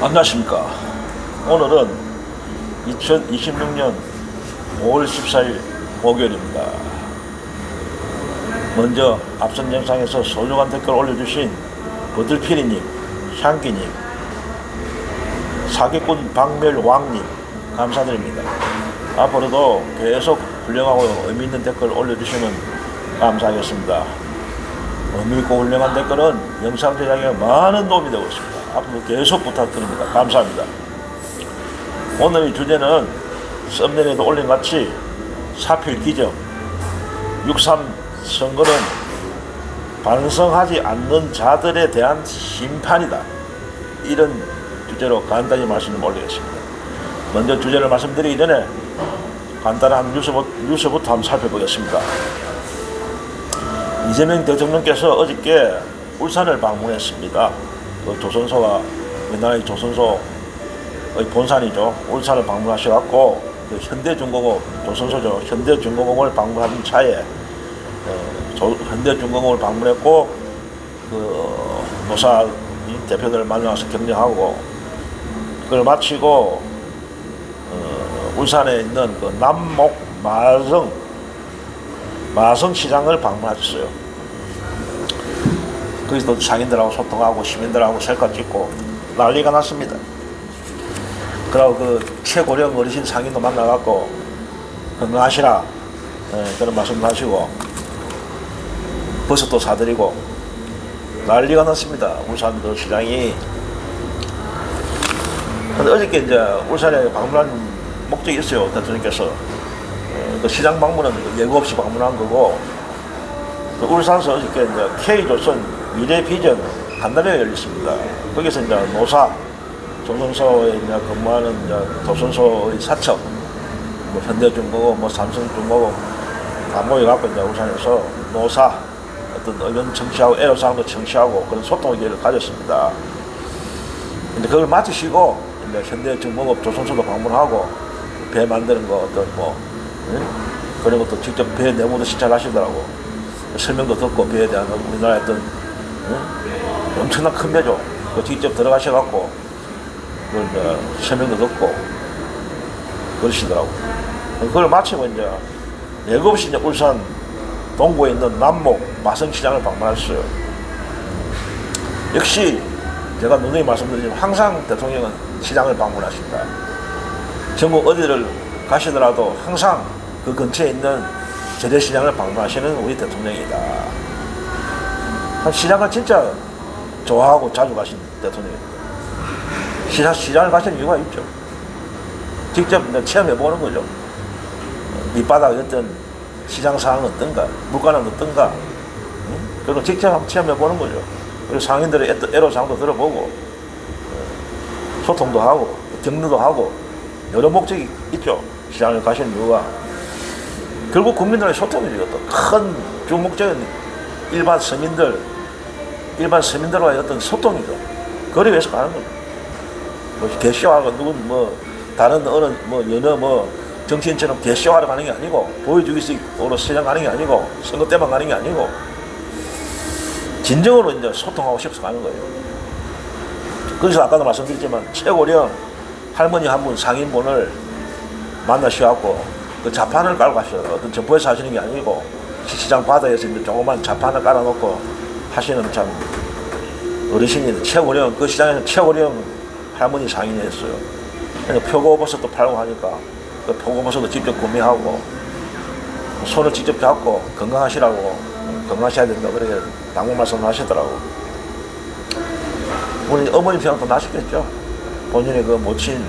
안녕하십니까. 오늘은 2026년 5월 14일 목요일입니다. 먼저 앞선 영상에서 소중한 댓글 올려주신 버들피리님, 향기님, 사기꾼 박멸왕님 감사드립니다. 앞으로도 계속 훌륭하고 의미있는 댓글 올려주시면 감사하겠습니다. 의미있고 훌륭한 댓글은 영상 제작에 많은 도움이 되고 있습니다. 앞으로 계속 부탁드립니다. 감사합니다. 오늘의 주제는 썸네일에도 올린 같이 사필 기적 6.3 선거는 반성하지 않는 자들에 대한 심판이다. 이런 주제로 간단히 말씀을 올리겠습니다. 먼저 주제를 말씀드리기 전에 간단한 뉴스부터 한번 살펴보겠습니다. 이재명 대통령께서 어저께 울산을 방문했습니다. 그 조선소가 우리나라의 조선소의 본산이죠. 울산을 방문하셔갖고 그 현대중공업 조선소죠. 현대중공업을 방문하는 차에 현대중공업을 방문했고 그 노사 대표들을 만나서 격려하고 그걸 마치고 울산에 있는 그 남목 마성시장을 방문하셨어요. 거기서 상인들하고 소통하고 시민들하고 셀카 찍고 난리가 났습니다. 그리고 그 최고령 어르신 상인도 만나갖고 건강하시라 그런 말씀도 하시고 버섯도 사드리고 난리가 났습니다. 울산 그 시장이. 근데 어저께 이제 울산에 방문한 목적이 있어요. 대통령께서 그 시장 방문은 예고 없이 방문한 거고 그 울산에서 어저께 이제 K조선 미래비전 간담회가 열렸습니다. 거기서 이제 노사 조선소에 이제 근무하는 이제 조선소의 사측, 뭐 현대중공업, 삼성중공업 다 모여갖고 이제 울산에서 노사 어떤 의견 청취하고 애로사항도 청취하고 그런 소통의 기회를 가졌습니다. 근데 그걸 마치시고 이제 현대중공업 조선소도 방문하고 배 만드는 거 어떤 뭐 그런 것도 직접 배 내부도 시찰하시더라고. 설명도 듣고 배에 대한 우리나라의 어떤 엄청난 큰 배죠. 그 직접 들어가셔갖고 그걸 설명도 듣고 그러시더라고. 그걸 마치고 이제 예고 없이 이제 울산 동구에 있는 남목 마성시장을 방문했어요. 역시 제가 누누이 말씀드리지만 항상 대통령은 시장을 방문하십니다. 전국 어디를 가시더라도 항상 그 근처에 있는 재래시장을 방문하시는 우리 대통령이다. 시장을 진짜 좋아하고 자주 가신 대통령입니다. 시장을 가시는 이유가 있죠. 직접 체험해보는 거죠. 밑바닥 어떤 시장 상황은 어떤가, 물가는 어떤가, 그리고 직접 한번 체험해보는 거죠. 그리고 상인들의 애로사항도 들어보고, 소통도 하고, 격려도 하고, 여러 목적이 있죠. 시장을 가시는 이유가. 결국 국민들의 소통이죠. 큰 주목적인 일반 서민들과의 어떤 소통이죠. 그걸 위해서 가는 거죠. 뭐 개쇼하고 누군 뭐 다른 어느 뭐 여러 뭐 정치인처럼 개쇼하러 가는 게 아니고 보여주기 위해서 시장 가는 게 아니고 선거 때만 가는 게 아니고 진정으로 이제 소통하고 싶어서 가는 거예요. 그래서 아까도 말씀드렸지만 최고령 할머니 한 분 상인분을 만나셔갖고 그 자판을 깔고 가시더라고요. 어떤 점포에서 하시는 게 아니고 시장 바닥에서 이제 조그만 자판을 깔아놓고 하시는 참 어르신이 최고령 그 시장에서 최고령 할머니 상인이었어요. 그러니까 표고버섯도 팔고 하니까 그 표고버섯도 직접 구매하고 손을 직접 잡고 건강하시라고 건강하셔야 된다 그렇게 당부 말씀을 하시더라고. 우리 어머님 생각도 나셨겠죠. 본인의 그 모친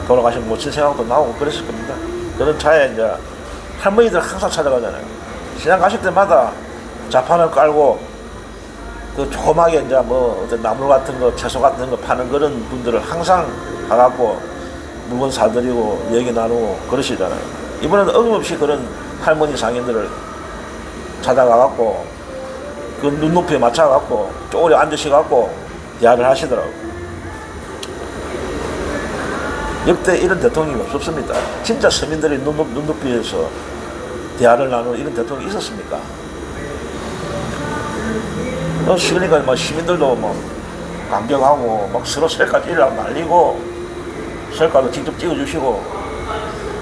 돌아가신 모친 생각도 나오고 그랬을 겁니다. 그런 차에 이제 할머니들 항상 찾아가잖아요. 시장 가실 때마다 자판을 깔고 그 조그맣게 이제 뭐 어떤 나물 같은 거, 채소 같은 거 파는 그런 분들을 항상 가갖고 물건 사드리고 얘기 나누고 그러시잖아요. 이번에는 어김없이 그런 할머니 상인들을 찾아가갖고 그 눈높이에 맞춰갖고 쪼그려 앉으셔갖고 대화를 하시더라고요. 역대 이런 대통령이 없었습니다. 진짜 서민들의 눈높이에서 대화를 나누는 이런 대통령이 있었습니까? 그러니까 뭐 시민들도 뭐 감격하고 막 서로 셀카 찍으려고 날리고 셀카도 직접 찍어주시고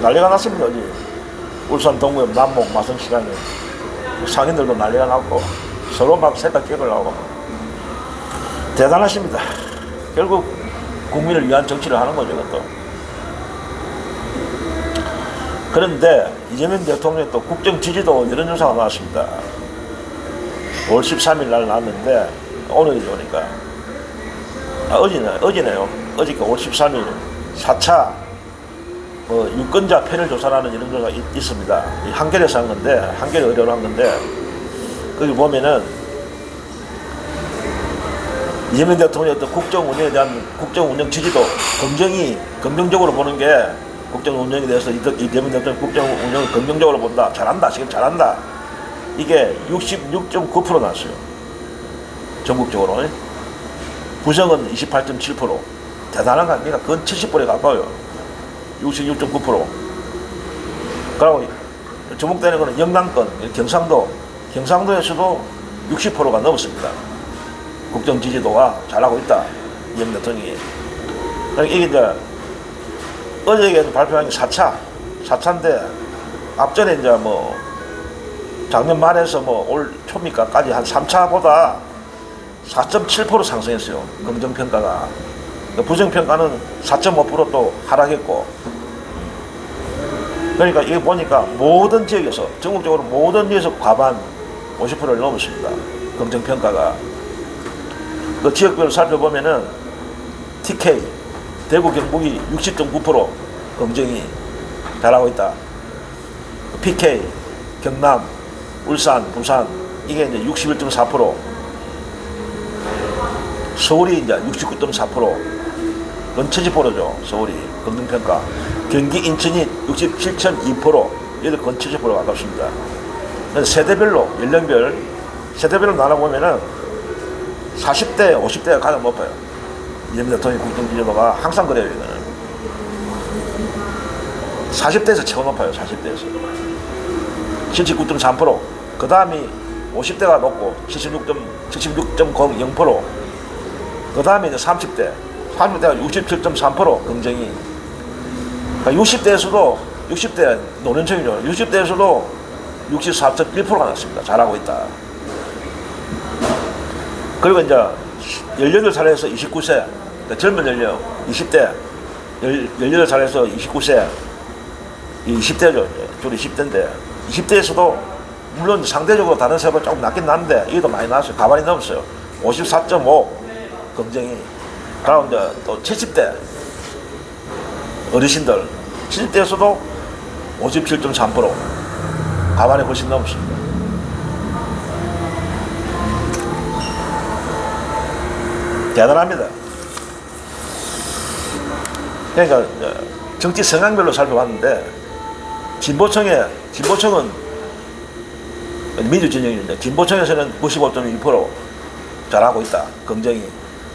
난리가 났습니다. 어제 울산 동구의 남목 마성시장에 상인들도 난리가 났고 서로 막 셀카 찍으려고 대단하십니다. 결국 국민을 위한 정치를 하는 거죠. 이것도. 그런데 이재명 대통령의 또 국정 지지도 여론조사가 나왔습니다. 5월 13일 날 나왔는데 오늘이죠. 그러니까 어제네요. 어저께 5월 13일 4차 유권자 패널 조사라는 여론조사가 있습니다. 한겨레에서 한 건데, 한겨레 의뢰로 한 건데, 거기 보면은 이재명 대통령의 어떤 국정 운영에 대한 국정 운영 지지도 긍정적으로 보는 게 국정 운영에 대해서 이재명 대통령 국정 운영을 긍정적으로 본다. 잘한다. 지금 잘한다. 이게 66.9% 나왔어요. 전국적으로. 부정은 28.7%. 대단한 거 아닙니까? 그건 70%에 가까워요. 66.9%. 그리고 주목되는 거는 영남권, 경상도에서도 60%가 넘었습니다. 국정 지지도가 잘하고 있다. 이재명 대통령이. 그러니까 이게 이제 어제 발표한 게 4차인데 앞전에 이제 뭐 작년 말에서 뭐 올 초입니까까지 한 3차보다 4.7% 상승했어요. 긍정평가가. 부정평가는 4.5% 또 하락했고. 그러니까 이게 보니까 모든 지역에서, 전국적으로 모든 지역에서 과반 50%를 넘었습니다. 긍정평가가. 그 지역별로 살펴보면은 TK, 대구, 경북이 60.9% 긍정이 잘하고 있다. PK, 경남, 울산, 부산, 이게 이제 61.4%. 서울이 이제 69.4%. 그건 70%죠. 서울이. 긍정평가. 경기, 인천이 67.2%. 얘들 건 70% 가깝습니다. 세대별로, 연령별, 세대별로 나눠보면은 40대, 50대가 가장 높아요. 이재명 대통령 국정 지지도가 항상 그래요, 이거는. 40대에서 최고 높아요, 40대에서. 79.3%. 그 다음이 50대가 높고, 76.0%. 그 다음에 이제 30대. 30대가 67.3% 긍정이. 그러니까 60대 노년층이죠. 60대에서도 64.1%가 났습니다. 잘하고 있다. 그리고 이제 18살에서 29세, 그러니까 젊은 연령, 20대, 18살에서 29세, 20대죠. 주로 20대인데, 20대에서도 물론 상대적으로 다른 세보다 조금 낮긴 난데, 이게 더 많이 나왔어요. 가만히 넘었어요. 54.5 긍정이. 그리고 이제 또 70대 어르신들, 70대에서도 57.3% 가만히 훨씬 넘었습니다. 대단합니다. 그러니까 정치 성향별로 살펴봤는데 진보층은 민주진영인데 진보층에서는 95.2% 잘하고 있다. 긍정이.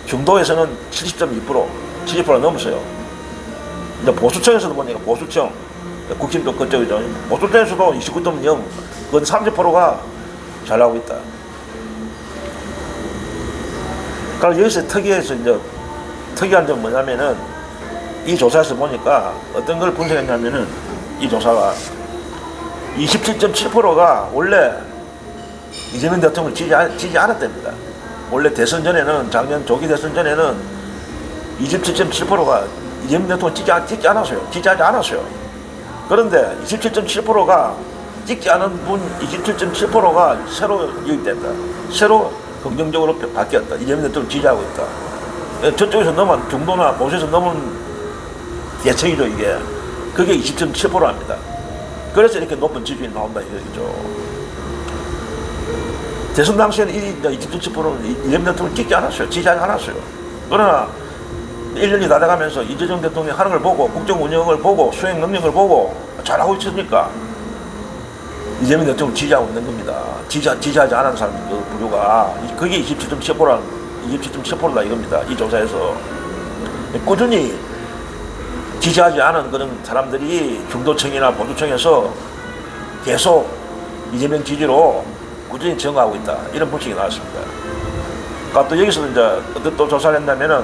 중도에서는 70.2%, 70% 넘었어요. 근데 보수층에서도 보니까 보수층, 국힘도 그쪽이죠. 보수층에서도 29.0, 그건 30%가 잘하고 있다. 그럼 여기서 특이한 점은 뭐냐면은, 이 조사에서 보니까 어떤 걸 분석했냐면은, 이 조사가 27.7%가 원래 이재명 대통령을 지지 않았답니다. 원래 대선 전에는, 작년 조기 대선 전에는 27.7%가 이재명 대통령을 지지하지 않았어요. 그런데 27.7%가 찍지 않은 분 27.7%가 새로 유입된다. 새로 긍정적으로 바뀌었다. 이재명 대통령을 지지하고 있다. 저쪽에서 넘은, 중도나 보수에서 넘은 예측이죠, 이게. 그게 20.7%입니다. 그래서 이렇게 높은 지지율이 나온다, 이거죠. 대선 당시에는 이 27.7%는 이재명 대통령을 지지하지 않았어요. 그러나 1년이 다 돼가면서 이재명 대통령이 하는 걸 보고, 국정 운영을 보고, 수행 능력을 보고 잘하고 있으니까 이재명 대통령을 지지하고 있는 겁니다. 지지하지 않은 사람 그 부류가. 그게 27.7%다 이겁니다. 이 조사에서. 꾸준히 지지하지 않은 그런 사람들이 중도층이나 보수층에서 계속 이재명 지지로 꾸준히 증가하고 있다. 이런 분석이 나왔습니다. 그러니까 또 여기서 이제 어떤 또 조사를 했냐면은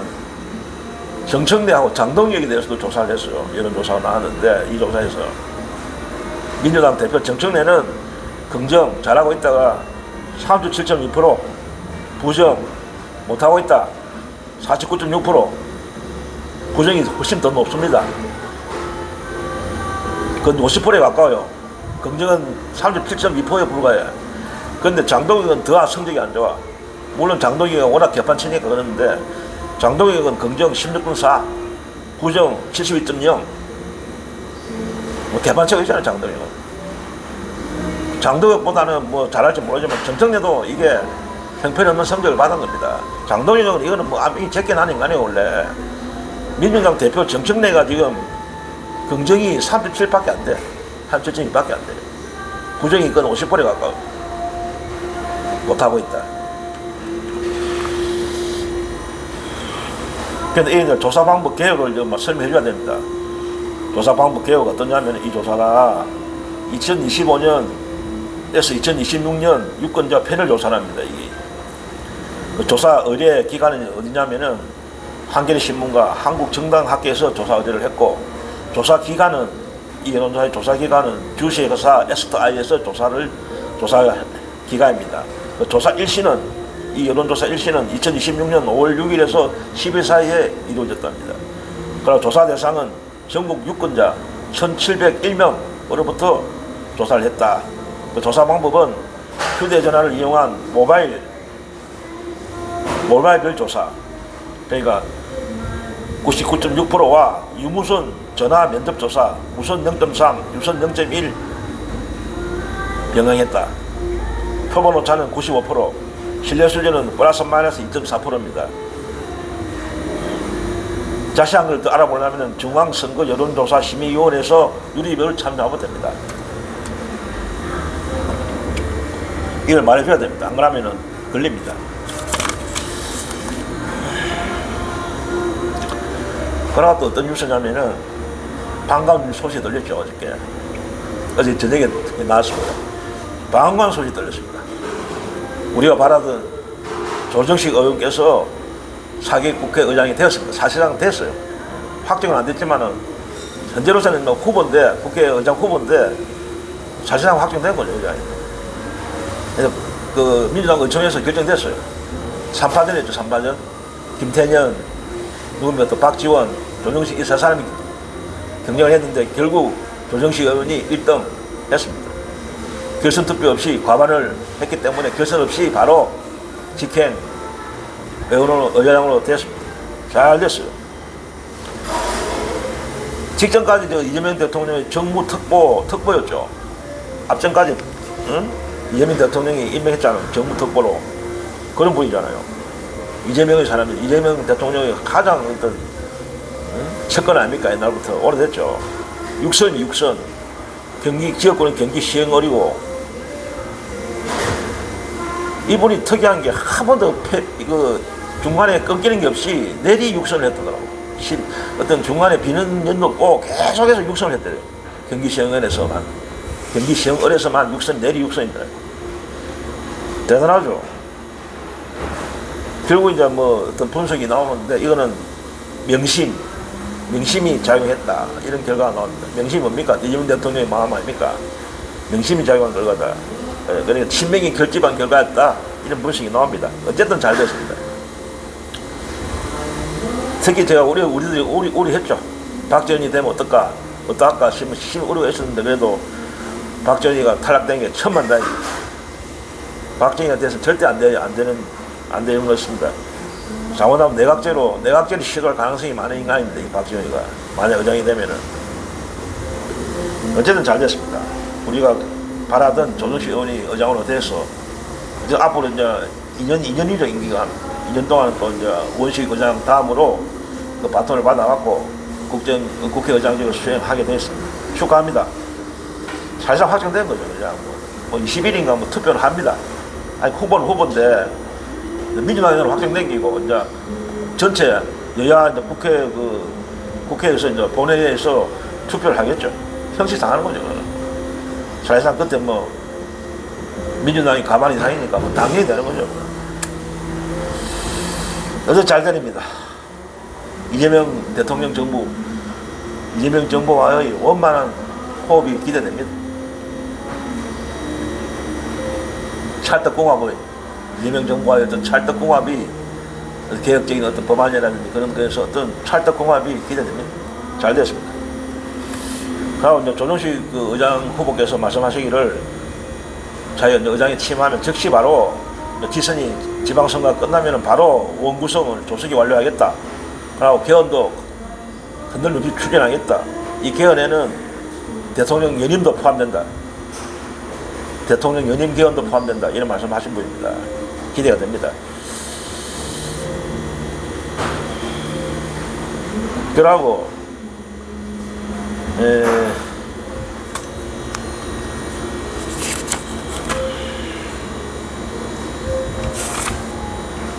정청래하고 장동혁에 대해서도 조사를 했어요. 여론조사가 나왔는데 이 조사에서 민주당 대표 정청래는 긍정 잘하고 있다가 37.2%, 부정 못하고 있다 49.6%, 부정이 훨씬 더 높습니다. 그건 50%에 가까워요. 긍정은 37.2%에 불과해. 그런데 장동혁은 더 성적이 안 좋아. 물론 장동혁이 워낙 개판치니까 그러는데 장동혁은 긍정 16.4, 부정 72.0. 뭐 개판치가 있잖아요, 장동혁은. 장동혁보다는 뭐 잘할지 모르지만 정청래도 이게 형편없는 성적을 받은 겁니다. 장동혁은 이거는 뭐 이 제껴 난 인간이에요, 원래. 민주당 대표 정청래가 지금 긍정이 37밖에 안 돼. 37.2밖에 안 돼. 부정이 그건 50%에 가까워. 못하고 있다. 그런데 이 조사 방법 개혁을 좀 설명해 줘야 됩니다. 조사 방법 개혁이 어떠냐면 이 조사가 2025년에서 2026년 유권자 패널 조사랍니다. 이게. 그 조사 의뢰 기관은 어디냐면은 한겨레 신문과 한국정당학계에서 조사 의뢰를 했고, 조사 기관은 이 여론조사의 조사 기관은 주식회사 STI에서 조사 기관입니다. 그 조사 일시는 이 여론조사 일시는 2026년 5월 6일에서 10일 사이에 이루어졌답니다. 그리고 조사 대상은 전국 유권자 1,701명으로부터 조사를 했다. 그 조사 방법은 휴대전화를 이용한 모바일별 조사, 그러니까 99.6%와 유무선 전화 면접 조사, 무선 0.3, 유선 0.1 병행했다. 표본 오차는 95%, 신뢰 수준은 플러스 마이너스 2.4%입니다. 자세한 걸 더 알아보려면 중앙선거 여론조사 심의위원회에서 유리별을 참여하면 됩니다. 이걸 말해줘야 됩니다. 안 그러면 걸립니다. 그러나 또 어떤 뉴스냐면은 반가운 소식이 들렸죠. 어제 저녁에 나왔습니다. 반가운 소식이 들렸습니다. 우리가 바라던 조정식 의원께서 4기 국회의장이 되었습니다. 사실상 됐어요. 확정은 안 됐지만은 현재로서는 후보인데, 국회의장 후보인데 사실상 확정된 거죠, 의장이. 그래서 그 민주당 의총에서 결정됐어요. 3파전 했죠, 3파전. 김태년, 누구면 또 박지원, 조정식 이 세 사람이 경쟁을 했는데 결국 조정식 의원이 1등 했습니다. 결선 투표 없이 과반을 했기 때문에 결선 없이 바로 직행 의장으로 됐습니다. 잘 됐어요. 직전까지 이재명 대통령의 정무 특보였죠. 앞전까지 이재명 대통령이 임명했잖아요. 정무 특보로. 그런 분이잖아요. 이재명의 사람이, 이재명 대통령의 가장 어떤 채권 아닙니까? 옛날부터 오래됐죠. 육선이 육선. 지역구는 경기 시흥어리고. 이분이 특이한 게 한 번도 중간에 끊기는 게 없이 내리 육선을 했더라고. 어떤 중간에 비는 연도 없고 계속해서 육선을 했더래요. 경기 시흥을에서만 내리 육선이더라고요. 대단하죠. 결국 이제 뭐 어떤 분석이 나오는데 이거는 명심이 작용했다. 이런 결과가 나옵니다. 명심이 뭡니까? 이재명 대통령의 마음 아닙니까? 명심이 작용한 결과다. 그러니까 친명이 결집한 결과였다. 이런 분석이 나옵니다. 어쨌든 잘 됐습니다. 특히 제가 우리들이 우려했죠. 박지원이 되면 어떨까 심히 우려했었는데 그래도 박지원이가 탈락된 게 천만다행이에요. 박지원이가 돼서 절대 안 되는 것입니다. 잘못하면 내각제를 시도할 가능성이 많은 인간입니다. 이 박지원이가 만약 의장이 되면은. 어쨌든 잘 됐습니다. 우리가 바라던 조정식 의원이 의장으로 돼서 이제 앞으로 이제 2년이죠, 임기가. 2년 동안 또 이제 원식 의장 다음으로 그 바톤을 받아갖고 국회의장직을 수행하게 됐습니다. 축하합니다. 사실상 확정된 거죠. 그냥 뭐 20일인가 뭐 투표를 합니다. 아니, 후보는 후보인데 민주당으로 확정된 게고 이제 전체 여야 이제 국회에서 이제 본회의에서 투표를 하겠죠. 형식상하는 거죠. 그거는. 사실상 그때 민주당이 가만히 다니니까 당연히 되는 거죠. 어제 잘 되립니다. 이재명 대통령 정부, 이재명 정부와의 원만한 호흡이 기대됩니다. 찰떡궁합의 이재명 정부와의 어떤 찰떡궁합이 개혁적인 어떤 법안이라든지 그런 거에서 어떤 찰떡궁합이 기대됩니다. 잘 됐습니다. 그리고 이제 조정식 그 의장 후보께서 말씀하시기를 자기가 이제 의장이 취임하면 즉시 바로 지선이 지방선거가 끝나면 바로 원구성을 조직이 완료하겠다. 그리고 개헌도 흔들림없이 추진하겠다. 이 개헌에는 대통령 연임도 포함된다. 대통령 연임 개헌도 포함된다. 이런 말씀하신 분입니다. 기대가 됩니다. 그러고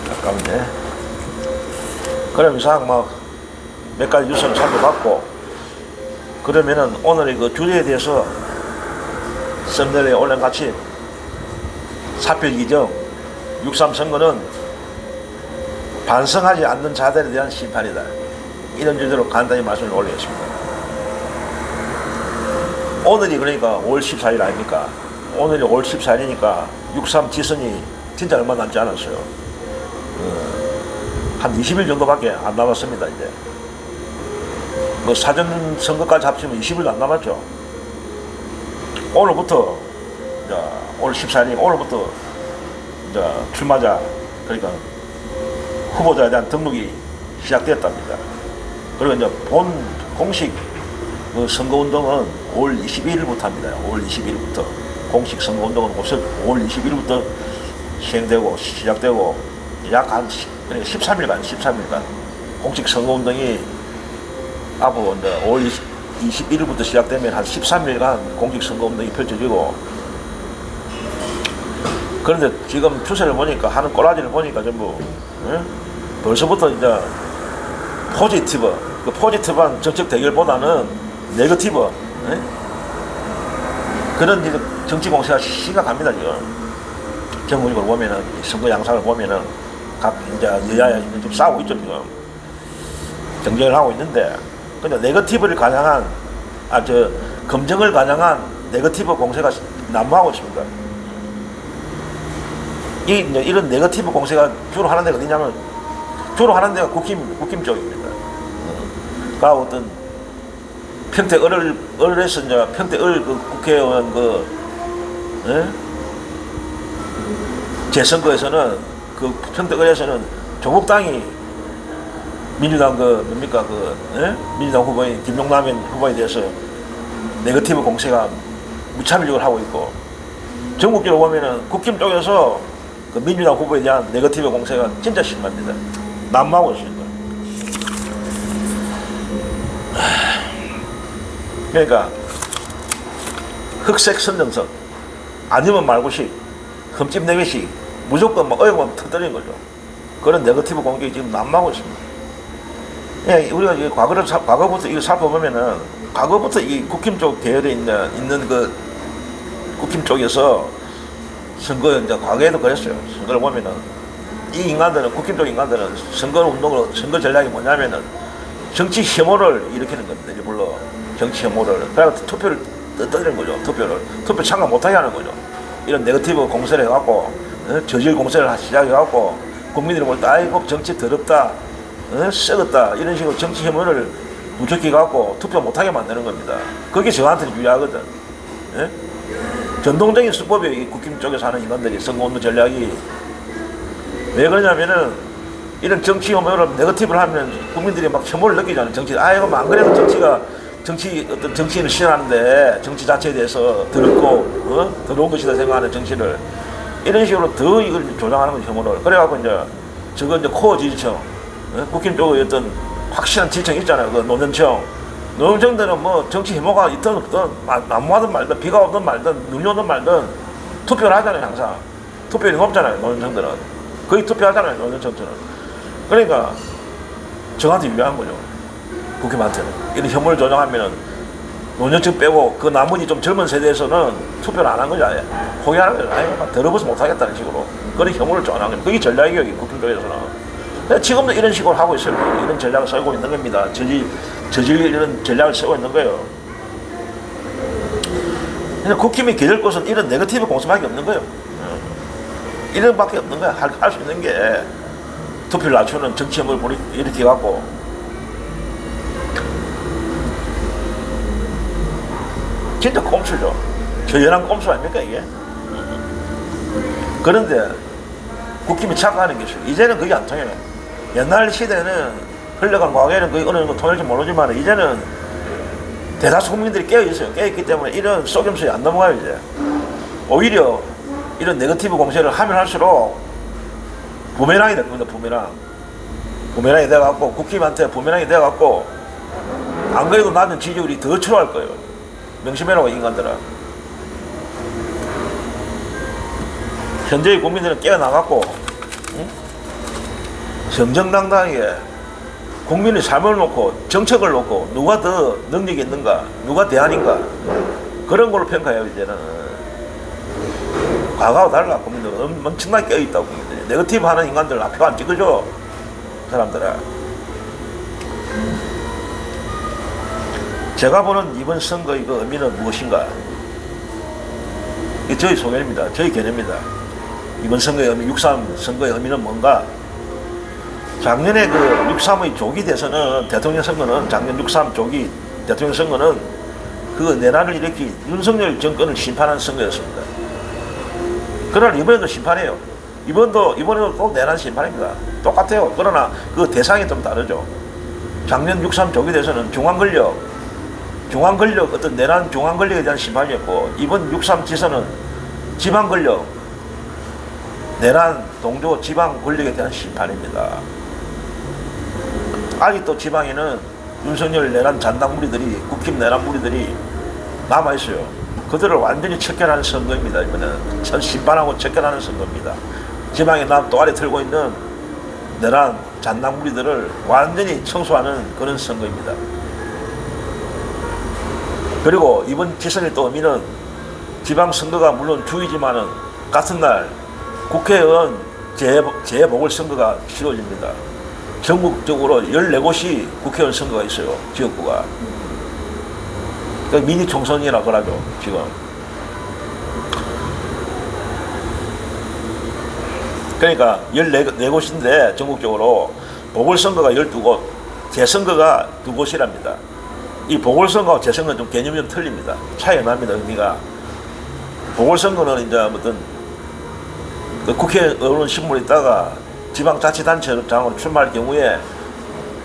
아깝네. 그럼 이상 몇 가지 뉴스를 살펴봤고, 그러면은 오늘의 그 주제에 대해서 썸네일에 올린 같이 사표 기정 6.3 선거는 반성하지 않는 자들에 대한 심판이다. 이런 주제로 간단히 말씀을 올리겠습니다. 오늘이 그러니까 5월 14일 아닙니까? 오늘이 5월 14일이니까 6.3 지선이 진짜 얼마 남지 않았어요. 한 20일 정도밖에 안 남았습니다. 이제 뭐 사전 선거까지 합치면 20일도 안 남았죠. 오늘부터 이제 오늘 14일이니까 오늘부터 이제 출마자, 그러니까 후보자에 대한 등록이 시작되었답니다. 그리고 이제 본 공식 그 선거운동은 5월 22일부터 합니다. 5월 22일부터 공식 선거운동은 5월 22일부터 시행되고 시작되고 약 한 그러니까 13일간 공식 선거운동이 앞으로 이제 5월 21일부터 시작되면 한 13일간 공식 선거운동이 펼쳐지고, 그런데 지금 추세를 보니까 하는 꼬라지를 보니까 전부 벌써부터 이제 그 포지티브한 정책 대결보다는 네거티브 그런 이제 정치 공세가 심각합니다. 지금 전국적으로 보면은 선거 양상을 보면은 각 이제 여야야 지금 싸우고 있죠. 지금 경쟁을 하고 있는데, 근데 네거티브를 가장한 검증을 가장한 네거티브 공세가 난무하고 있습니다. 이런 네거티브 공세가 주로 하는 데가 어디냐면 주로 하는 데가 국힘 쪽입니다. 그 어떤 평택을에서 이제 평택을 그 국회의원 재선거에서는 그 평택을에서는 조국당이 민주당 민주당 후보인 김용남 후보에 대해서 네거티브 공세가 무차별적으로 하고 있고, 전국적으로 보면은 국힘 쪽에서 그 민주당 후보에 대한 네거티브 공세가 진짜 심합니다. 난무하고 있습니다. 그러니까 흑색 선정석 아니면 말고식, 흠집 내기식, 무조건 어이없으면 터뜨리는 거죠. 그런 네거티브 공격이 지금 난무하고 있습니다. 예, 우리가 과거부터 이거 살펴보면은, 과거부터 이 국힘 쪽 계열에 있는 그 국힘 쪽에서 선거, 이제 과거에도 그랬어요. 선거를 보면은, 이 인간들은, 국힘 쪽 인간들은 선거 전략이 뭐냐면은, 정치 혐오를 일으키는 겁니다. 일부러 정치 혐오를. 그래서 투표를 떠드는 거죠. 투표 참가 못하게 하는 거죠. 이런 네거티브 공세를 해갖고, 저질 공세를 시작해갖고, 국민들이 볼 때, 아이고, 정치 더럽다, 썩었다, 이런 식으로 정치 혐오를 부추겨갖고 투표 못하게 만드는 겁니다. 그게 저한테는 유리하거든. 예? 전통적인 수법이 국힘 쪽에서 하는 인간들이 선거운동 전략이. 왜 그러냐면은, 이런 정치 혐오를 네거티브를 하면 국민들이 막 혐오를 느끼잖아요. 아이고, 안 그래도 어떤 정치인을 싫어하는데, 정치 자체에 대해서 더러운 것이다 생각하는 정치를. 이런 식으로 더 이걸 조장하는 거죠, 혐오를. 그래갖고 저거 코어 지지층, 국힘 쪽의 어떤 확실한 지지층이 있잖아요. 그 노년층들은 뭐 정치 혐오가 있든 없든, 난무하든 말든, 비가 오든 말든, 눈이 오든 말든, 투표를 하잖아요, 항상. 투표율이 높잖아요, 노년층들은. 거의 투표하잖아요, 노년층들은. 그러니까, 저한테 유리한 거죠. 국힘한테는. 이런 혐오를 조장하면은, 노년층 빼고, 그 나머지 좀 젊은 세대에서는 투표를 안 한 거죠, 아예. 포기하는 거죠. 아예 더러워서 못하겠다는 식으로. 그런 혐오를 조장하는 거죠. 그게 전략이에요, 국힘 쪽에서는. 지금도 이런 식으로 하고 있어요. 이런 전략을 쓰고 있는 겁니다. 저질 이런 전략을 쓰고 있는 거예요. 그냥 국힘이 기댈 것은 이런 네거티브 공세밖에 없는 거예요. 이런 밖에 없는 거야. 할 수 있는 게 투표를 낮추는 정치혐을 이렇게 해갖고 진짜 꼼수죠. 저연한 꼼수 아닙니까 이게? 그런데 국힘이 착각하는 게 있어요. 이제는 그게 안 통해요. 옛날 시대는 흘러간 과거에는 그게 어느 정도 통할지 모르지만 이제는 대다수 국민들이 깨어있어요. 깨어있기 때문에 이런 속임수에 안 넘어가요 이제. 오히려 이런 네거티브 공세를 하면 할수록 부메랑이 될 겁니다. 부메랑이 돼갖고 국힘한테 부메랑이 돼갖고 안 그래도 낮은 지지율이 더 추락할 거예요. 명심해라고 인간들은. 현재의 국민들은 깨어나갖고 정정당당하게 국민의 삶을 놓고 정책을 놓고 누가 더 능력이 있는가, 누가 대안인가 그런 걸로 평가해요. 이제는 과거와 달라. 국민들은 엄청나게 깨어있다고. 국민들이 네거티브 하는 인간들 앞에 안 찍어줘. 사람들은. 제가 보는 이번 선거의 그 의미는 무엇인가? 이게 저희 소견입니다. 저희 견해입니다. 이번 선거의 의미, 6.3 선거의 의미는 뭔가? 작년에 그 6.3의 조기 대선은, 대통령 선거는, 작년 6.3 조기 대통령 선거는 그 내란을 일으킨 윤석열 정권을 심판하는 선거였습니다. 그러나 이번에도 심판해요. 이번에도 또 내란 심판입니다. 똑같아요. 그러나 그 대상이 좀 다르죠. 작년 6.3 조기 대선은 중앙권력, 어떤 내란 중앙권력에 대한 심판이었고, 이번 6.3 지선은 지방권력, 내란 동조 지방권력에 대한 심판입니다. 아직도 지방에는 윤석열 내란 잔당 무리들이, 국힘 내란 무리들이 남아있어요. 그들을 완전히 척결하는 선거입니다. 이번에는 심판하고 척결하는 선거입니다. 지방에 또 아래 틀고 있는 내란 잔당 무리들을 완전히 청소하는 그런 선거입니다. 그리고 이번 지선의 또 의미는 지방선거가 물론 주이지만은 같은 날 국회의원 재보궐선거가 치러집니다. 전국적으로 14곳이 국회의원 선거가 있어요. 지역구가. 그러니까 미니 총선이라 그러죠. 지금. 그러니까 14곳인데 전국적으로 보궐선거가 12곳, 재선거가 2곳이랍니다. 이 보궐선거와 재선거는 좀 개념이 좀 틀립니다. 차이가 납니다. 의미가. 보궐선거는 이제 어떤 그 국회의원 신분이 있다가 지방자치단체장으로 출마할 경우에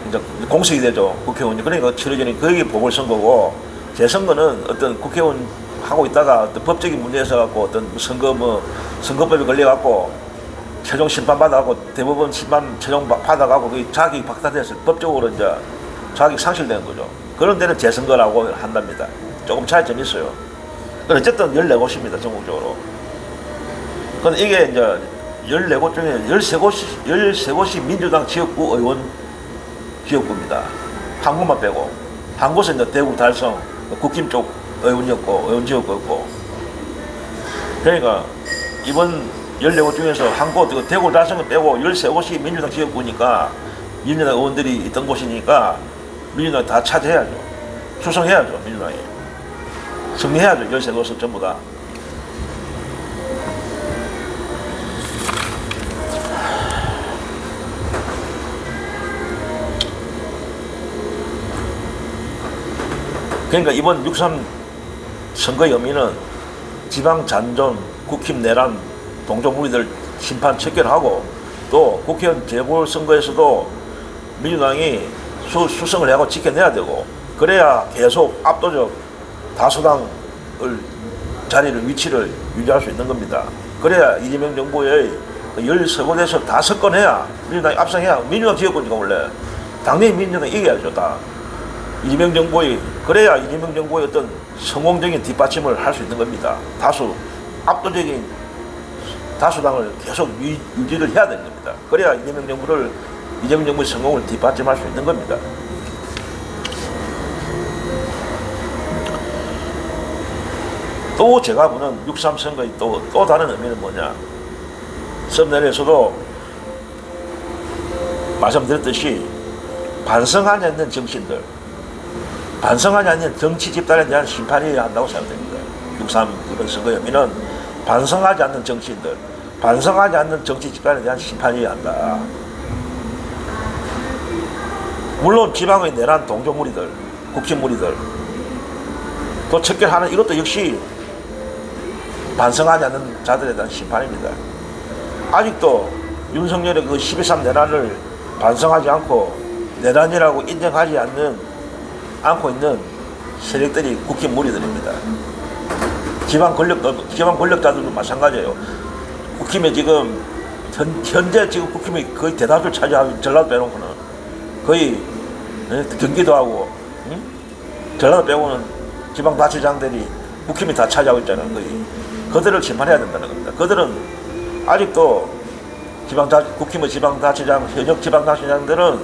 이제 공석이 되죠. 국회의원이. 그러니까 치러지는 그게 보궐선거고, 재선거는 어떤 국회의원 하고 있다가 어떤 법적인 문제에서 갖고 어떤 선거법에 걸려갖고 최종 심판 받아갖고 대법원 심판 최종 받아갖고 그 자격이 박탈돼서 법적으로 이제 자격이 상실되는 거죠. 그런 데는 재선거라고 한답니다. 조금 차이점이 있어요. 어쨌든 14곳입니다. 전국적으로. 근데 이게 이제 14곳 중에 13곳이 민주당 지역구 의원 지역구입니다. 한 곳만 빼고. 한 곳은 이제 대구 달성 국힘 쪽 의원 지역구였고. 그러니까 이번 14곳 중에서 한 곳, 대구 달성을 빼고 13곳이 민주당 지역구니까 민주당 의원들이 있던 곳이니까 민주당이 다 차지해야죠. 수성해야죠. 민주당이. 승리해야죠. 13곳은 전부 다. 그러니까 이번 6.3 선거의 의미는 지방 잔존, 국힘 내란, 동조 무리들 심판 척결하고 또 국회의원 재보궐선거에서도 민주당이 수성을 하고 지켜내야 되고, 그래야 계속 압도적 다수당을 자리를, 위치를 유지할 수 있는 겁니다. 그래야 이재명 정부의 13곳에서 다 석권해야, 민주당이 압승해야, 민주당 지역구니까 원래 당연히 민주당이 이겨야죠. 다 이재명 정부의, 그래야 이재명 정부의 어떤 성공적인 뒷받침을 할 수 있는 겁니다. 압도적인 다수당을 계속 유지를 해야 되는 겁니다. 그래야 이재명 정부의 성공을 뒷받침할 수 있는 겁니다. 또 제가 보는 6.3 선거의 또 다른 의미는 뭐냐? 썸네일에서도 말씀드렸듯이 반성하지 않는 정치인들, 반성하지 않는 정치 집단에 대한 심판이어야 한다고 생각됩니다. 6.3 이번 선거 혐의는 반성하지 않는 정치인들, 반성하지 않는 정치 집단에 대한 심판이어야 한다. 물론 지방의 내란 동조 무리들, 국진 무리들 또 척결하는 이것도 역시 반성하지 않는 자들에 대한 심판입니다. 아직도 윤석열의 그 12.3 내란을 반성하지 않고 내란이라고 인정하지 않고 있는 세력들이 국진 무리들입니다. 지방 권력자들도 마찬가지예요. 국힘에 지금 현재 지금 국힘이 거의 대다수를 차지하고 전라도 빼놓고는 거의 경기도하고 전라도 빼고는 지방자치장들이 국힘이 다 차지하고 있잖아요. 거의 그들을 심판해야 된다는 겁니다. 그들은 아직도 국힘의 지방자치장, 현역 지방자치장들은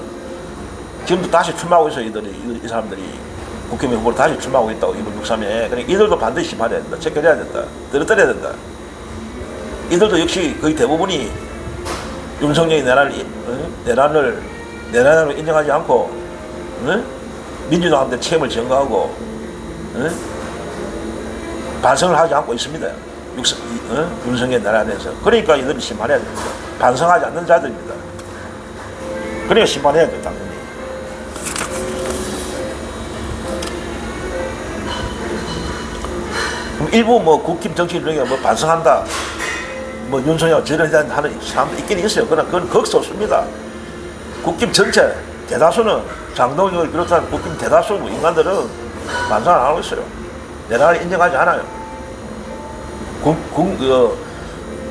지금도 다시 출마하고 있어요. 이 사람들이 국힘의 후보로 다시 출마하고 있다고 이번 6.3에. 그러니까 이들도 반드시 심판해야 된다. 체결해야 된다. 떨어뜨려야 된다. 이들도 역시 거의 대부분이 윤석열이 내란으로 인정하지 않고 민주당한테 책임을 전가하고 반성을 하지 않고 있습니다. 윤석열 내란에서. 그러니까 이들이 심판해야 됩니다. 반성하지 않는 자들입니다. 그러니까 심판해야 돼요, 당연히. 그럼 일부 국힘 정치인 중에 반성한다, 윤석열 저런 하는 사람도 있긴 있어요. 그러나 그건 극소수입니다. 국힘 전체 대다수는 장동혁을 비롯한 국힘 대다수 인간들은 반성 안 하고 있어요. 내란을 인정하지 않아요.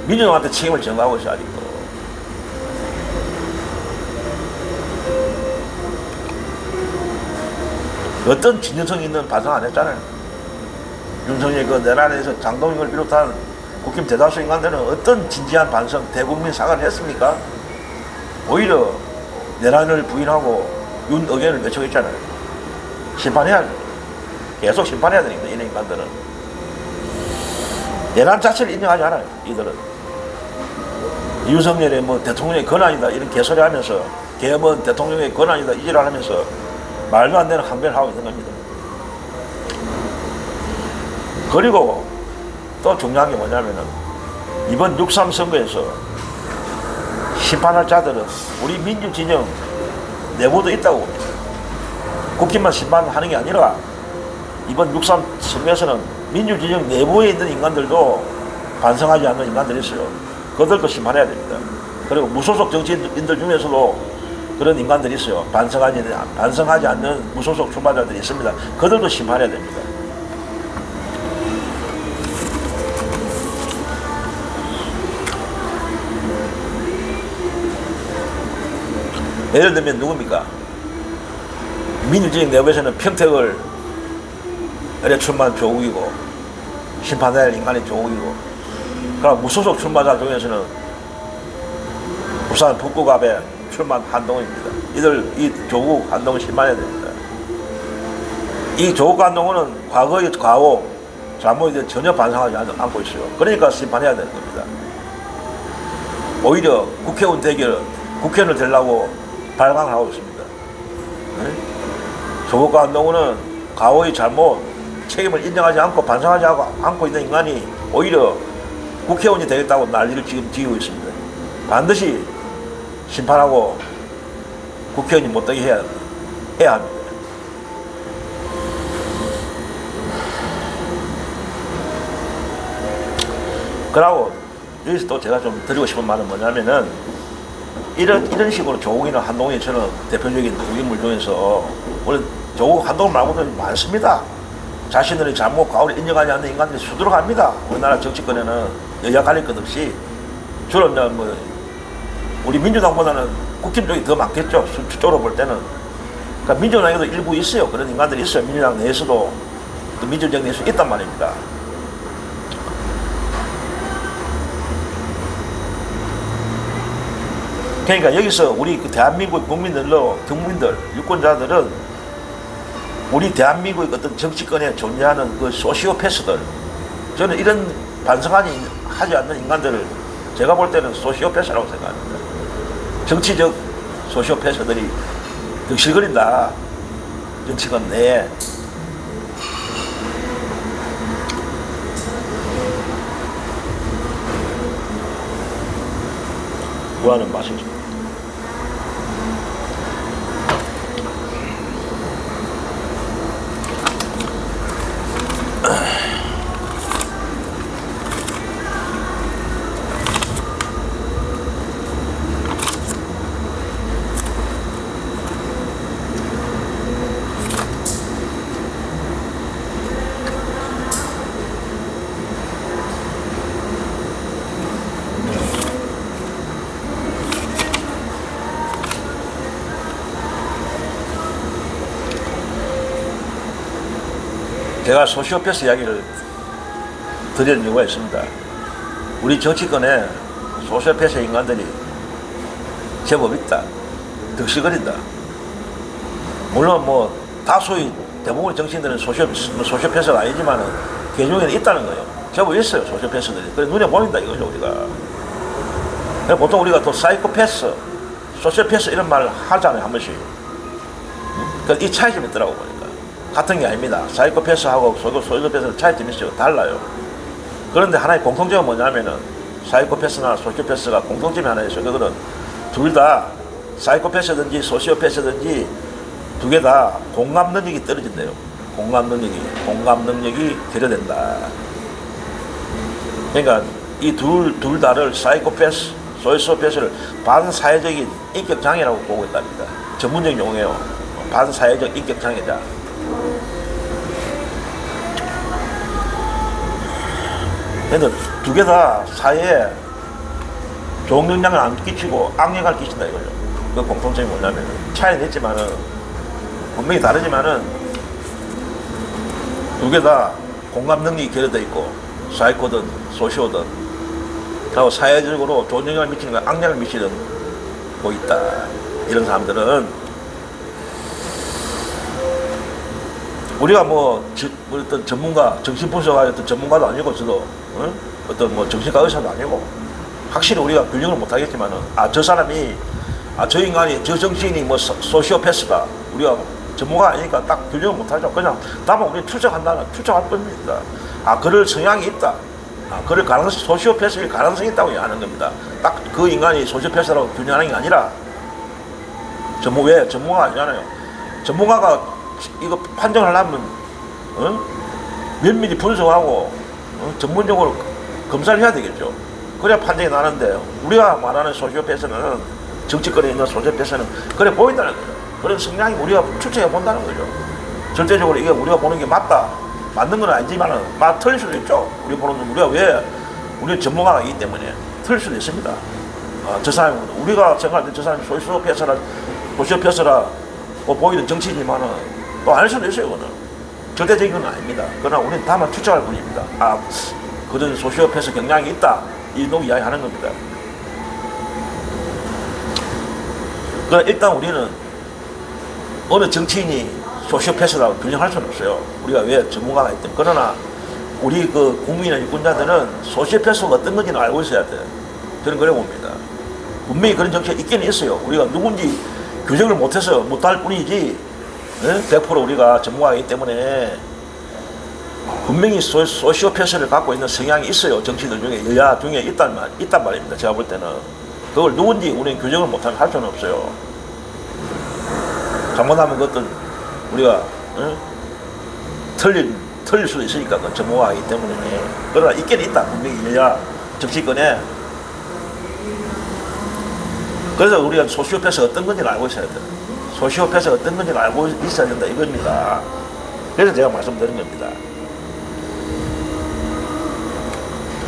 민주당한테 책임을 전가하고 있어요, 아직도. 어떤 진정성 있는 반성 안 했잖아요. 윤석열 그 내란에서 장동혁을 비롯한 국힘 대다수 인간들은 어떤 진지한 반성, 대국민 사과를 했습니까? 오히려 내란을 부인하고 윤 의견을 외쳐있잖아요. 심판해야 돼요. 계속 심판해야 됩니다, 이런 인간들은. 내란 자체를 인정하지 않아요, 이들은. 윤석열의 대통령의 권한이다, 이런 개소리 하면서, 계엄은 대통령의 권한이다, 이지랄 하면서 말도 안 되는 항변을 하고 있는 겁니다. 그리고 또 중요한 게 뭐냐면은, 이번 6.3 선거에서 심판할 자들은 우리 민주진영 내부도 있다고 봅니다. 국힘만 심판하는 게 아니라 이번 6.3 선거에서는 민주진영 내부에 있는 인간들도 반성하지 않는 인간들이 있어요. 그들도 심판해야 됩니다. 그리고 무소속 정치인들 중에서도 그런 인간들이 있어요. 반성하지 않는 무소속 출마자들이 있습니다. 그들도 심판해야 됩니다. 예를 들면 누굽니까? 민주진영 내부에서는 평택을 출마한 조국이고, 심판해야 할 인간이 조국이고, 그럼 무소속 출마자 중에서는 부산 북구갑에 출마한 한동훈입니다. 이 조국 한동훈 심판해야 됩니다. 이 조국 한동훈은 과거의 과오, 잘못에 대해 전혀 반성하지 않고 있어요. 그러니까 심판해야 되는 겁니다. 오히려 국회의원을 되려고 발광을 하고 있습니다. 조국 한동훈은 과거의 잘못, 책임을 인정하지 않고 반성하지 않고 있는 인간이 오히려 국회의원이 되겠다고 난리를 지금 지고 있습니다. 반드시 심판하고 국회의원이 못되게 해야 합니다. 그리고 여기서 또 제가 좀 드리고 싶은 말은 뭐냐면은, 이런 식으로 조국이나 한동훈이처럼 대표적인 두 인물 중에서 우리 조국, 한동훈 말고도 많습니다. 자신들의 잘못, 과오를 인정하지 않는 인간들이 수두룩합니다. 우리나라 정치권에는 여야 가릴 것 없이 주로 우리 민주당보다는 국힘 쪽이 더 많겠죠. 수적으로 볼 때는. 그러니까 민주당에도 일부 있어요. 그런 인간들이 있어요. 민주당 내에서도, 또 민주정 내에서 있단 말입니다. 그러니까 여기서 우리 대한민국 국민들, 유권자들은 우리 대한민국의 어떤 정치권에 존재하는 그 소시오패스들, 저는 이런 반성하지 않는 인간들을 제가 볼 때는 소시오패스라고 생각합니다. 정치적 소시오패스들이 득실거린다. 정치권 내에. 구하는 맛이죠. 제가 소시오패스 이야기를 드리는 이유가 있습니다. 우리 정치권에 소시오패스 인간들이 제법 있다. 득실거린다. 물론 뭐 다수의 대부분의 정치인들은 소시오패스가 아니지만은 개중에는 있다는 거예요. 제법 있어요, 소시오패스들이. 그래 눈에 보인다 이거죠, 우리가. 그래 보통 우리가 또 사이코패스, 소시오패스 이런 말을 하잖아요, 한 번씩. 이 차이점이 있더라고 보니까. 같은 게 아닙니다. 사이코패스하고 소시오패스는 차이점이 있어요. 달라요. 그런데 하나의 공통점은 뭐냐면은 사이코패스나 소시오패스가 공통점이 하나 있어요. 그거는 둘 다 사이코패스든지 소시오패스든지 두 개 다 공감 능력이 떨어진대요. 공감 능력이 결여된다. 그러니까 이 둘 다를 사이코패스, 소시오패스를 반사회적인 인격 장애라고 보고 있답니다. 전문적인 용어예요. 반사회적 인격 장애자. 근데 두 개 다 사회에 좋은 영향을 안 끼치고 악영향을 끼친다 이거죠. 그 공통점이 뭐냐면 차이는 있지만은 분명히 다르지만은 두 개 다 공감 능력이 결여되어 있고 사이코든 소시오든 그리고 사회적으로 좋은 영향을 미치는 거 악영향을 미치는 거 있다. 이런 사람들은 우리가 뭐 어떤 전문가, 정신분석가 어떤 전문가도 아니고 저도 어떤 뭐 정신과 의사도 아니고 확실히 우리가 균형을 못하겠지만은 저 사람이 저 인간이 저 정치인이 뭐 소시오패스가 우리가 전문가 아니니까 딱 균형을 못하죠. 그냥 다만 우리 추측할 뿐입니다. 그럴 성향이 있다. 그럴 가능성 소시오패스일 가능성이 있다고 하는 겁니다. 딱 그 인간이 소시오패스라고 균형하는 게 아니라 왜 전문가가 아니잖아요. 전문가가 이거 판정을 하려면 면밀히 분석하고 전문적으로 검사를 해야 되겠죠. 그래야 판정이 나는데 우리가 말하는 소시오패스는 정치권에 있는 소시오패스는 그래 보인다는 거죠. 그런 성향이 우리가 추측해 본다는 거죠. 절대적으로 이게 우리가 보는 게 맞는 건 아니지만은 틀릴 수도 있죠. 우리가 왜 우리는 전문가가 있기 때문에 틀릴 수도 있습니다. 저 사람이 우리가 생각할 때 저 사람이 소시오패스라 보이는 정치인이지만은 또 아닐 수도 있어요. 그거는 절대적인 건 아닙니다. 그러나 우리는 다만 추측할 뿐입니다. 그런 소시오패스 경향이 있다 이 놈이 이야기하는 겁니다. 그러나 일단 우리는 어느 정치인이 소시오패스라고 규정할 수는 없어요. 우리가 왜 전문가가 있든. 그러나 우리 그 국민이나 유권자들은 소시오패스가 어떤 건지는 알고 있어야 돼요. 저는 그래 봅니다. 분명히 그런 정치가 있기는 있어요. 우리가 누군지 규정을 못할 뿐이지 100% 우리가 전문가이기 때문에 분명히 소시오패스를 갖고 있는 성향이 있어요. 정치인들 중에 여야 중에 있단 말입니다. 제가 볼 때는 그걸 누군지 우리는 규정을 못하면 할 수는 없어요. 잘못하면 그것은 우리가 틀릴 수도 있으니까 그 전문가이기 때문에. 그러나 있긴 있다. 분명히 여야 정치권에. 그래서 우리가 소시오패스가 어떤 건지를 알고 있어야 돼요. 소시오패스가 어떤 건지를 알고 있어야 된다 이겁니다. 그래서 제가 말씀드린 겁니다.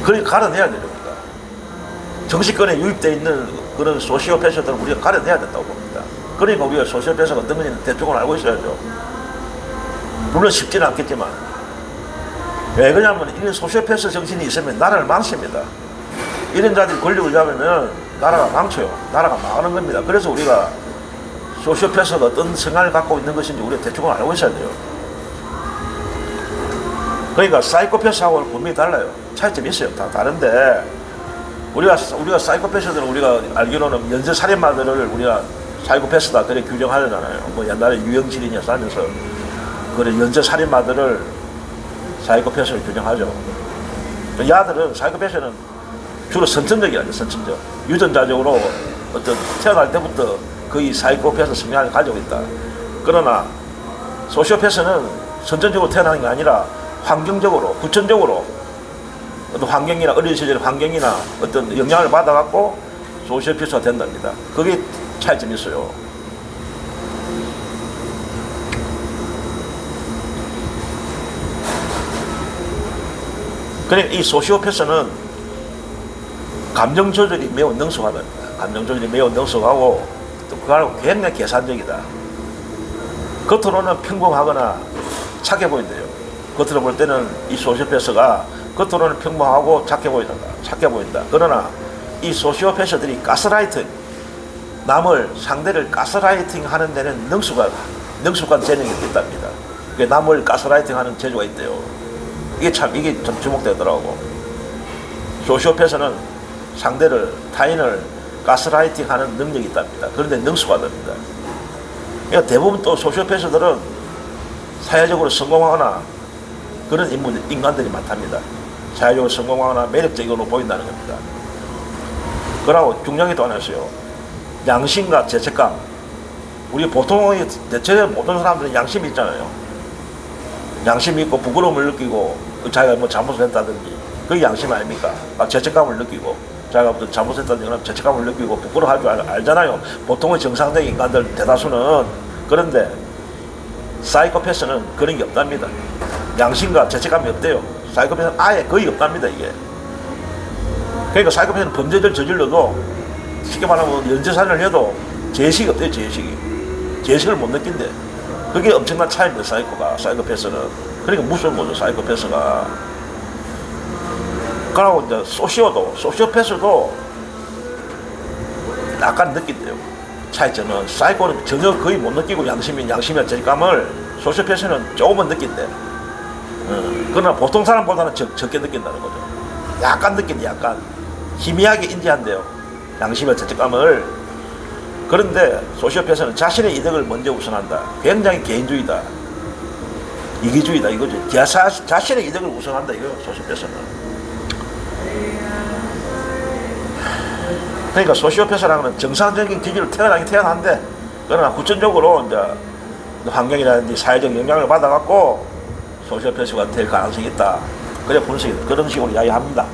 그걸 가려내야 되는 겁니다. 정치권에 유입되어 있는 그런 소시오패스들을 우리가 가려내야 된다고 봅니다. 그러니까 우리가 소시오패스가 어떤 건지는 대충은 알고 있어야죠. 물론 쉽지는 않겠지만. 왜 그러냐면 이런 소시오패스 정신이 있으면 나라를 망칩니다. 이런 자들이 권력을 잡으면 나라가 망쳐요. 나라가 망하는 겁니다. 그래서 우리가 소시오패스가 어떤 성향을 갖고 있는 것인지 우리가 대충은 알고 있어야 돼요. 그러니까 사이코패스하고는 분명히 달라요. 차이점이 있어요. 다 다른데 우리가 사이코패스들은 우리가 알기로는 연쇄살인마들을 우리가 사이코패스다 그래 규정하려잖아요. 뭐 옛날에 유영진이냐 싸면서 그래 연쇄 살인마들을 사이코패스로 규정하죠. 야들은 사이코패스는 주로 선천적이야. 선천적 유전자적으로 어떤 태어날 때부터 거의 사이코패스 성향을 가지고 있다. 그러나 소시오패스는 선천적으로 태어나는 게 아니라 환경적으로 후천적으로 어떤 환경이나 어린 시절 환경이나 어떤 영향을 받아갖고 소시오패스가 된답니다. 그게 차이점이 있어요. 그러니까 이 소시오패스는 감정 조절이 매우 능숙하답니다. 감정 조절이 매우 능숙하고 또 그거하고 굉장히 계산적이다. 겉으로는 평범하거나 착해 보인대요. 겉으로 볼 때는 이 소시오패스가 겉으로는 평범하고 착해 보인다. 그러나 이 소시오패스들이 가스라이팅, 상대를 가스라이팅 하는 데는 능숙한 재능이 있답니다. 남을 가스라이팅 하는 재주가 있대요. 이게 참 주목되더라고. 소시오패스는 타인을 가스라이팅 하는 능력이 있답니다. 그런데 능숙하답니다. 그러니까 대부분 또 소시오패스들은 사회적으로 성공하거나 그런 인간들이 많답니다. 사회적으로 성공하거나 매력적으로 보인다는 겁니다. 그러고 중요한 게 또 하나 있어요. 양심과 죄책감. 우리 보통의 대체로 모든 사람들은 양심이 있잖아요. 양심이 있고 부끄러움을 느끼고 자기가 뭐 잘못을 했다든지 그게 양심 아닙니까? 죄책감을 느끼고 자기가 어떤 잘못을 했다든지 죄책감을 느끼고 부끄러워할 줄 알잖아요. 보통의 정상적인 인간들 대다수는. 그런데 사이코패스는 그런 게 없답니다. 양심과 죄책감이 없대요. 사이코패스는 아예 거의 없답니다. 이게. 그러니까 사이코패스는 범죄를 저질러도 쉽게 말하면 연쇄살인을 해도 죄의식이 없대요. 죄의식을 못 느낀대. 그게 엄청난 차이입니다. 사이코패스는. 그러니까 무서운 거죠. 사이코패스가. 그러고 이제 소시오패스도 약간 느낀대요. 차이점은 사이코는 전혀 거의 못 느끼고 양심이나 죄책감을 소시오패스는 조금은 느낀대. 그러나 보통 사람보다는 적게 느낀다는 거죠. 약간 느낀대. 약간 희미하게 인지한대요. 양심과 죄책감을. 그런데 소시오패스는 자신의 이득을 먼저 우선한다. 굉장히 개인주의다. 이기주의다 이거죠. 자신의 이득을 우선한다 이거예요. 소시오패스는. 그러니까 소시오패스라는 건 정상적인 기질로 태어난데 그러나 후천적으로 이제 환경이라든지 사회적 영향을 받아갖고 소시오패스가 될 가능성이 있다. 그래 그런 식으로 이야기합니다.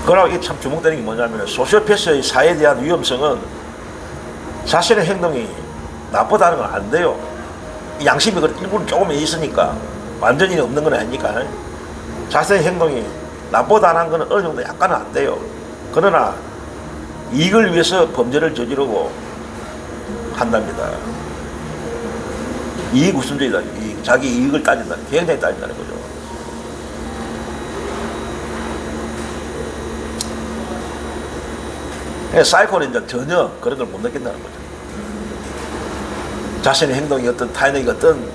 그러나 이게 참 주목되는 게 뭐냐면 소시오패스의 사회에 대한 위험성은 자신의 행동이 나쁘다는 건 안 돼요. 양심이 일부러 조금 있으니까 완전히 없는 건 아니니까. 자신의 행동이 나쁘다는 건 어느 정도 약간은 안 돼요. 그러나 이익을 위해서 범죄를 저지르고 한답니다. 이익 우선주의다. 자기 이익을 굉장히 따진다는 거죠. 사이코는 이제 전혀 그런 걸 못 느낀다는 거죠. 자신의 행동이 어떤 타인에게 어떤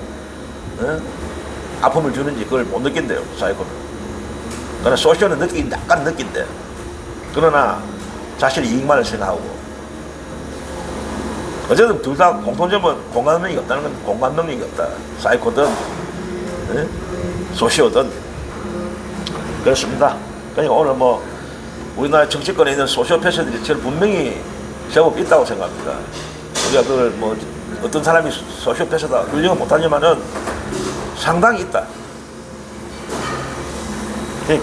아픔을 주는지 그걸 못 느낀대요. 사이코는. 그러나 소시오는 약간 느낀대. 그러나 자신의 이익만을 생각하고. 어쨌든 둘 다 공통점은 공감 능력이 없다는 건 공감 능력이 없다. 사이코든 소시오든 그렇습니다. 그러니까 오늘 우리나라 정치권에 있는 소시오패스들이 저는 분명히 제법 있다고 생각합니다. 우리가 그걸 어떤 사람이 소시오패스다 인정은 못하지만은 상당히 있다.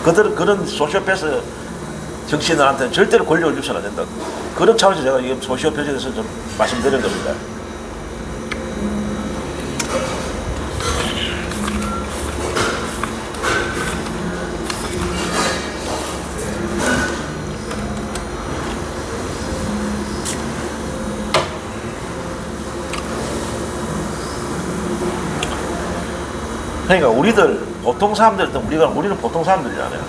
그런 소시오패스 정치인들한테는 절대로 권력을 주서는 안 된다. 그런 차원에서 제가 지금 소시오패스에 대해서 좀 말씀드린 겁니다. 그러니까 보통 사람들, 우리는 보통 사람들이잖아요.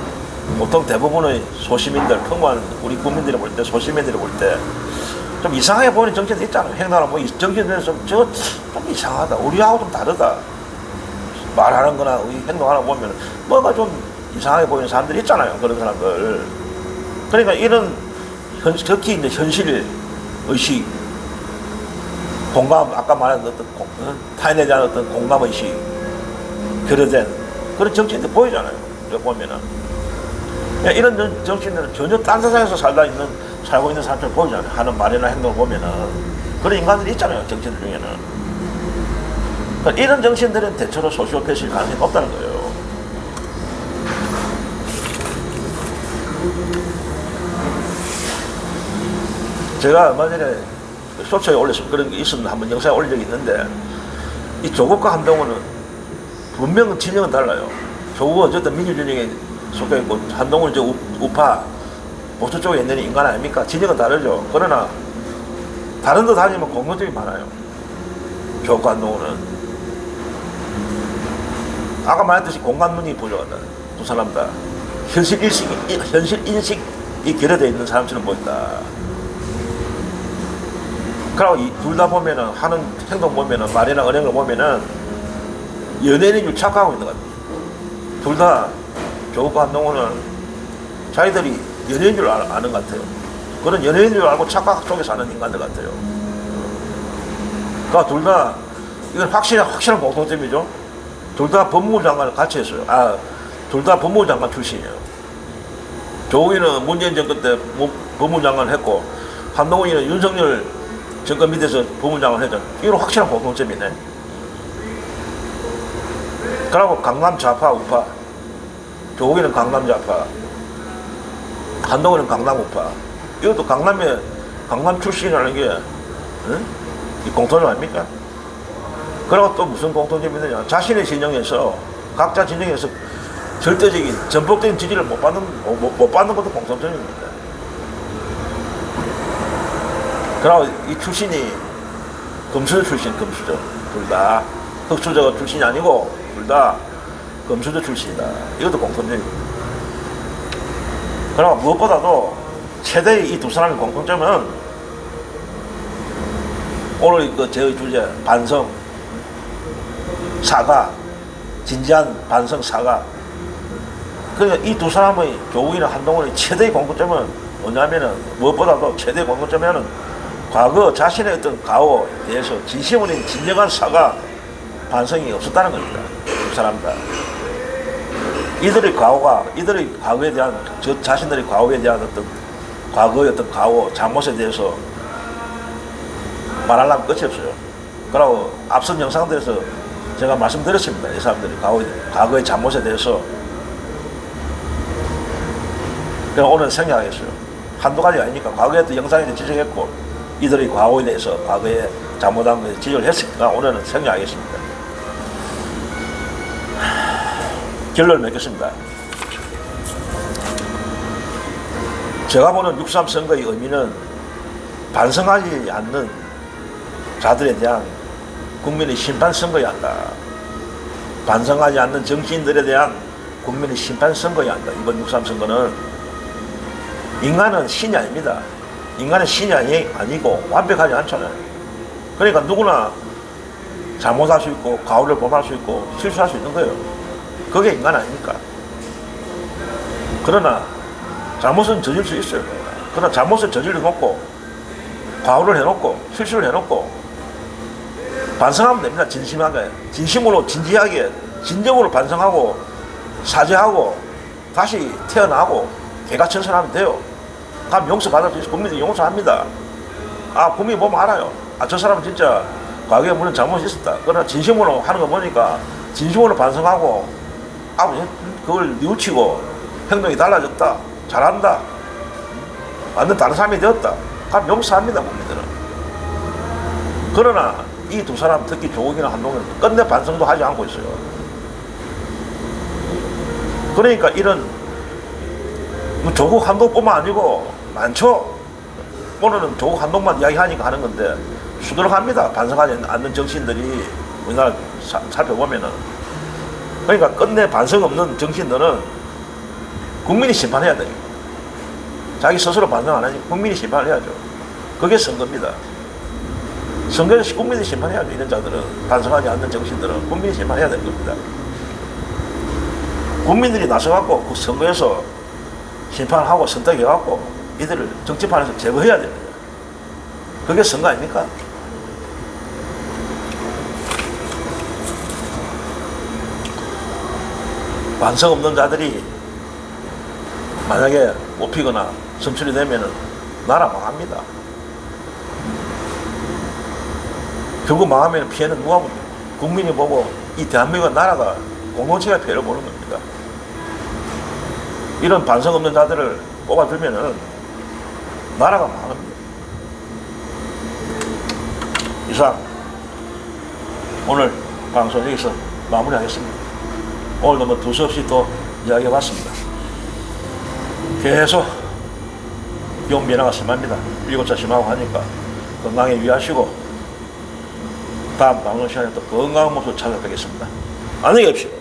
보통 대부분의 소시민들, 평범한 우리 국민들이 볼 때, 소시민들이 볼 때, 좀 이상하게 보이는 정치인들 있잖아요. 행동하는 정치인들은 좀 이상하다. 우리하고 좀 다르다. 말하는 거나 행동하는 거 보면, 뭔가 좀 이상하게 보이는 사람들이 있잖아요. 그런 사람들. 그러니까 이런 특히 이제 현실 의식, 공감, 아까 말한 어떤 타인에 대한 어떤 공감 의식, 결여된 그런 정치인들 보이잖아요. 여기 보면은 이런 정치인들은 전혀 딴 세상에서 살고 있는 사람처럼 보이잖아요. 하는 말이나 행동을 보면은 그런 인간들이 있잖아요. 정치인들 중에는. 그러니까 이런 정치인들은 대체로 소시오패스일 가능성이 없다는 거예요. 제가 얼마 전에 소처에 올렸습니다. 그런 게 있었는데 한번 영상에 올린 적이 있는데 이 조국과 한동훈은 분명 진영은 달라요. 조국은 어쨌든 민주진영에 속해 있고 한동훈은 이제 우파 보수 쪽에 있는 인간 아닙니까? 진영은 다르죠. 그러나 다른 데 다니면 공통점이 많아요. 조국과 한동훈은 아까 말했듯이 공간 눈이 부족하다. 두 사람 다 현실 인식이 결여되어 있는 사람처럼 보인다. 그리고 둘 다 보면은 하는 행동 보면은 말이나 언행을 보면은 연예인인 줄 착각하고 있는 것 같아요. 둘 다 조국과 한동훈은 자기들이 연예인 줄 아는 것 같아요. 그런 연예인 줄 알고 착각 속에 사는 인간들 같아요. 그러니까 둘 다 이건 확실한 공통점이죠. 둘 다 법무부 장관을 같이 했어요. 둘 다 법무부 장관 출신이에요. 조국이는 문재인 정권 때 법무부 장관을 했고 한동훈이는 윤석열 정권 밑에서 법무장관을 했잖아. 이건 확실한 공통점이네. 그리고 강남 좌파, 우파. 조국이는 강남 좌파, 한동훈은 강남 우파. 이것도 강남 출신이라는 게 공통점 아닙니까? 그리고 또 무슨 공통점이 있느냐. 자신의 진영에서, 각자 진영에서 절대적인, 전폭적인 지지를 못 받는 것도 공통점입니다. 그리고 이 출신이 금수저 출신, 금수저. 둘 다. 흑수저 출신이 아니고, 둘 다 금수저 출신이다. 이것도 공통점입니다. 그리고 무엇보다도 최대의 이 두 사람의 공통점은 오늘 저의 주제, 반성, 사과, 진지한 반성, 사과. 그러니까 이 두 사람의 조국이나 한동훈의 최대의 공통점은 뭐냐면은, 무엇보다도 최대의 공통점은 과거 자신의 어떤 가오에 대해서 진심 어린 진정한 사과, 반성이 없었다는 겁니다. 두 사람 다. 이들의 과거에 대한, 자신들의 과거에 대한 어떤, 과거의 어떤 가오, 잘못에 대해서 말하려면 끝이 없어요. 그리고 앞선 영상들에서 제가 말씀드렸습니다. 이 사람들이 과거의 잘못에 대해서. 그냥 오늘 생략하겠어요. 한두 가지가 아니니까 과거에 또 영상에서 지적했고, 이들의 과거에 대해서 과거에 잘못한 것에 지적을 했으니까 오늘은 생략하겠습니다. 결론을 맺겠습니다. 제가 보는 6.3 선거의 의미는 반성하지 않는 자들에 대한 국민의 심판 선거여야 한다. 반성하지 않는 정치인들에 대한 국민의 심판 선거여야 한다. 이번 6.3 선거는 인간은 신이 아닙니다. 인간은 신이 아니고 완벽하지 않잖아요. 그러니까 누구나 잘못할 수 있고 가오를 범할 수 있고 실수할 수 있는 거예요. 그게 인간 아닙니까? 그러나 잘못은 저질 수 있어요. 그러나 잘못을 저질러 놓고 가오를 해놓고 실수를 해놓고 반성하면 됩니다. 진심하게, 진심으로 진지하게 진정으로 반성하고 사죄하고 다시 태어나고 개가천선하면 돼요. 그럼 용서받을 수 있어. 국민들이 용서합니다. 국민이 보면 알아요. 저 사람은 진짜 과거에 물론 잘못이 있었다. 그러나 진심으로 하는 거 보니까 진심으로 반성하고 그걸 뉘우치고 행동이 달라졌다. 잘한다. 완전 다른 사람이 되었다. 그럼 용서합니다. 국민들은. 그러나 이 두 사람, 특히 조국이나 한동훈은 끝내 반성도 하지 않고 있어요. 그러니까 이런 조국 한동뿐만 아니고 많죠. 오늘은 조국 한동만 이야기하니까 하는 건데 수두룩합니다. 반성하지 않는 정치인들이 우리나라 살펴보면은. 그러니까 끝내 반성 없는 정치인들은 국민이 심판해야 돼요. 자기 스스로 반성 안 하니 국민이 심판을 해야죠. 그게 선거입니다. 선거에서 국민이 심판해야죠. 이런 자들은, 반성하지 않는 정치인들은 국민이 심판해야 되는 겁니다. 국민들이 나서갖고 그 선거에서 심판하고 선택해갖고 이들을 정치판에서 제거해야 됩니다. 그게 선거 아닙니까? 반성 없는 자들이 만약에 뽑히거나 선출이 되면은 나라 망합니다. 결국 망하면 피해는 누가 봅니까? 국민이 보고 이 대한민국 나라가 공동체가 피해를 보는 겁니다. 이런 반성 없는 자들을 뽑아주면은 나라가 망합니다. 이상 오늘 방송 여기서 마무리하겠습니다. 오늘도 뭐 두서없이 또 이야기해봤습니다. 계속 기온 변화가 심합니다. 일교차 심하고 하니까 건강에 유의하시고 다음 방송 시간에 또 건강한 모습 찾아뵙겠습니다. 안녕히 계십시오.